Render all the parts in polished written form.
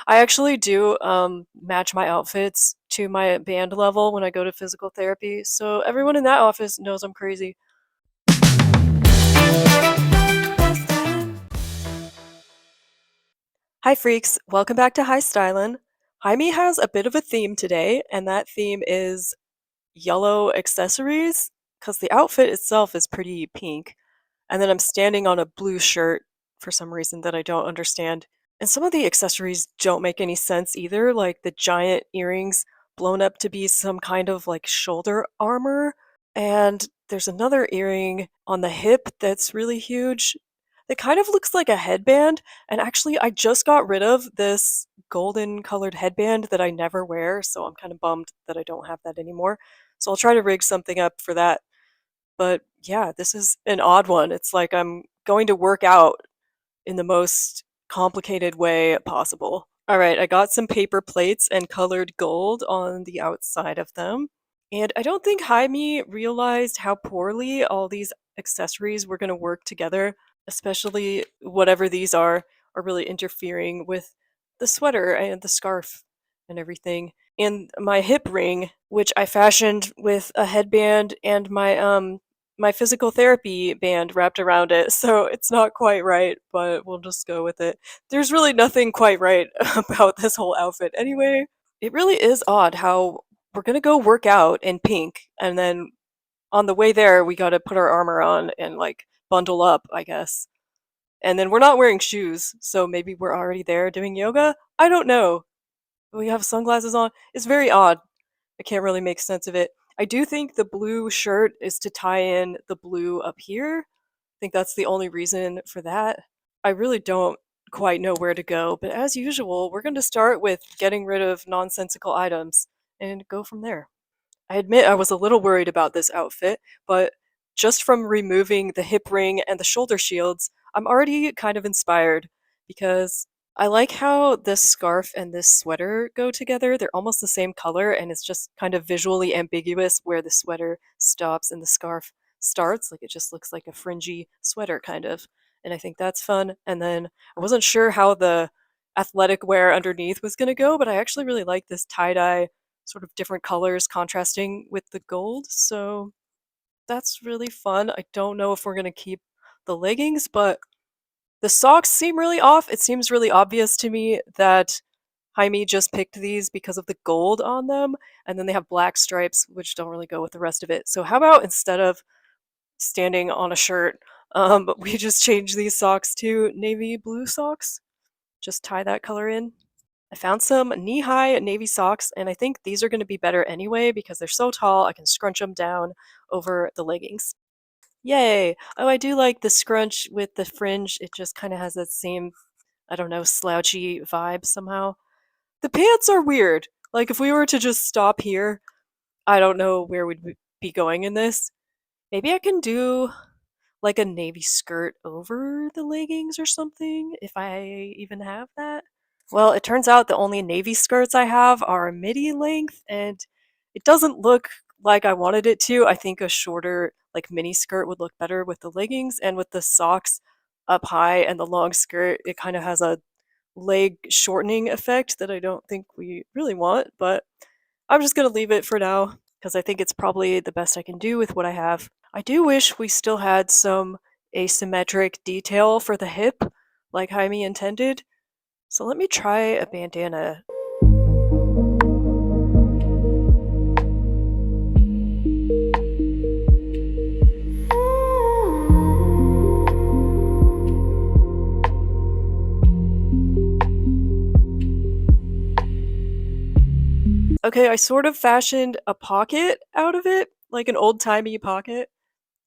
I actually do match my outfits to my band level when I go to physical therapy, so everyone in that office knows I'm crazy. Hi freaks, welcome back to Hi Stylin. Jaime has a bit of a theme today, and that theme is yellow accessories, because the outfit itself is pretty pink, and then I'm standing on a blue shirt for some reason that I don't understand. And some of the accessories don't make any sense either, like the giant earrings blown up to be some kind of like shoulder armor. And there's another earring on the hip that's really huge. That kind of looks like a headband. And actually, I just got rid of this golden colored headband that I never wear, so I'm kind of bummed that I don't have that anymore. So I'll try to rig something up for that. But yeah, this is an odd one. It's like I'm going to work out in the most complicated way possible. All right, I got some paper plates and colored gold on the outside of them. And I don't think Jaime realized how poorly all these accessories were going to work together, especially whatever these are really interfering with the sweater and the scarf and everything. And my hip ring, which I fashioned with a headband and my physical therapy band wrapped around it, so it's not quite right, but we'll just go with it. There's really nothing quite right about this whole outfit anyway. It really is odd how we're gonna go work out in pink, and then on the way there, we gotta put our armor on and like bundle up, I guess. And then we're not wearing shoes, so maybe we're already there doing yoga? I don't know. We have sunglasses on. It's very odd. I can't really make sense of it. I do think the blue shirt is to tie in the blue up here. I think that's the only reason for that. I really don't quite know where to go, but as usual, we're going to start with getting rid of nonsensical items and go from there. I admit I was a little worried about this outfit, but just from removing the hip ring and the shoulder shields, I'm already kind of inspired because I like how this scarf and this sweater go together. They're almost the same color, and it's just kind of visually ambiguous where the sweater stops and the scarf starts. Like it just looks like a fringy sweater, kind of. And I think that's fun. And then I wasn't sure how the athletic wear underneath was going to go, but I actually really like this tie dye sort of different colors contrasting with the gold. So that's really fun. I don't know if we're going to keep the leggings, but the socks seem really off. It seems really obvious to me that Jaime just picked these because of the gold on them, and then they have black stripes, which don't really go with the rest of it. So how about instead of standing on a shirt, we just change these socks to navy blue socks? Just tie that color in. I found some knee-high navy socks, and I think these are going to be better anyway because they're so tall I can scrunch them down over the leggings. Yay! Oh, I do like the scrunch with the fringe. It just kind of has that same, I don't know, slouchy vibe somehow. The pants are weird. Like, if we were to just stop here, I don't know where we'd be going in this. Maybe I can do like a navy skirt over the leggings or something, if I even have that. Well, it turns out the only navy skirts I have are midi length, and it doesn't look like I wanted it to. I think a shorter, like mini skirt would look better with the leggings, and with the socks up high and the long skirt, it kind of has a leg shortening effect that I don't think we really want, but I'm just gonna leave it for now because I think it's probably the best I can do with what I have. I do wish we still had some asymmetric detail for the hip, like Jaime intended. So let me try a bandana. Okay, I sort of fashioned a pocket out of it, like an old-timey pocket.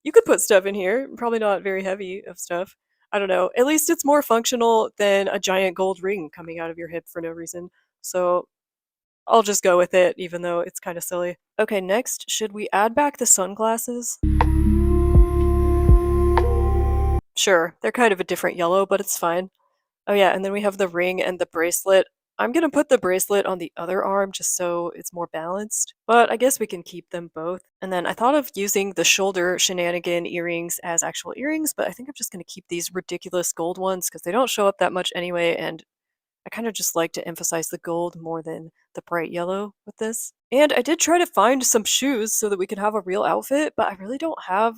You could put stuff in here, probably not very heavy of stuff. I don't know. At least it's more functional than a giant gold ring coming out of your hip for no reason. So I'll just go with it, even though it's kind of silly. Okay, next, should we add back the sunglasses? Sure, they're kind of a different yellow, but it's fine. Oh yeah, and then we have the ring and the bracelet. I'm gonna put the bracelet on the other arm just so it's more balanced, but I guess we can keep them both. And then I thought of using the shoulder shenanigan earrings as actual earrings, but I think I'm just gonna keep these ridiculous gold ones because they don't show up that much anyway, and I kind of just like to emphasize the gold more than the bright yellow with this. And I did try to find some shoes so that we could have a real outfit, but I really don't have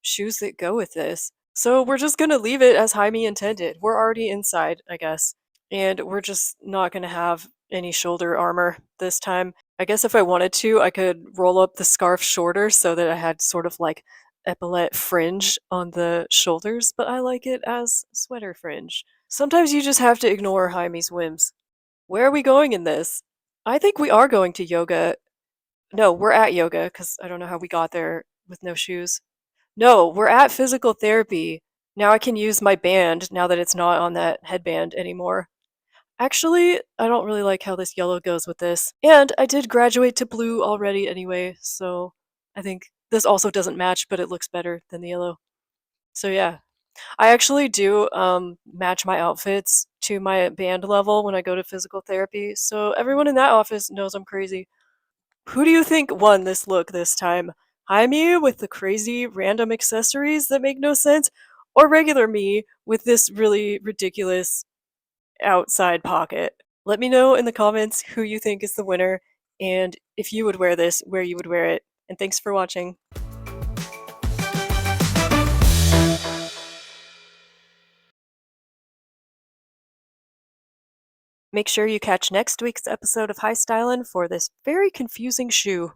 shoes that go with this. So we're just gonna leave it as Jaime intended. We're already inside, I guess. And we're just not gonna have any shoulder armor this time. I guess if I wanted to, I could roll up the scarf shorter so that I had sort of like epaulette fringe on the shoulders, but I like it as sweater fringe. Sometimes you just have to ignore Jaime's whims. Where are we going in this? I think we are going to yoga. No, we're at yoga because I don't know how we got there with no shoes. No, we're at physical therapy. Now I can use my band now that it's not on that headband anymore. Actually, I don't really like how this yellow goes with this. And I did graduate to blue already anyway, so I think this also doesn't match, but it looks better than the yellow. So yeah, I actually do match my outfits to my band level when I go to physical therapy, so everyone in that office knows I'm crazy. Who do you think won this look this time? Jaime with the crazy random accessories that make no sense, or regular me with this really ridiculous outside pocket? Let me know in the comments who you think is the winner, and if you would wear this, where you would wear it. And thanks for watching. Make sure you catch next week's episode of High Stylin' for this very confusing shoe.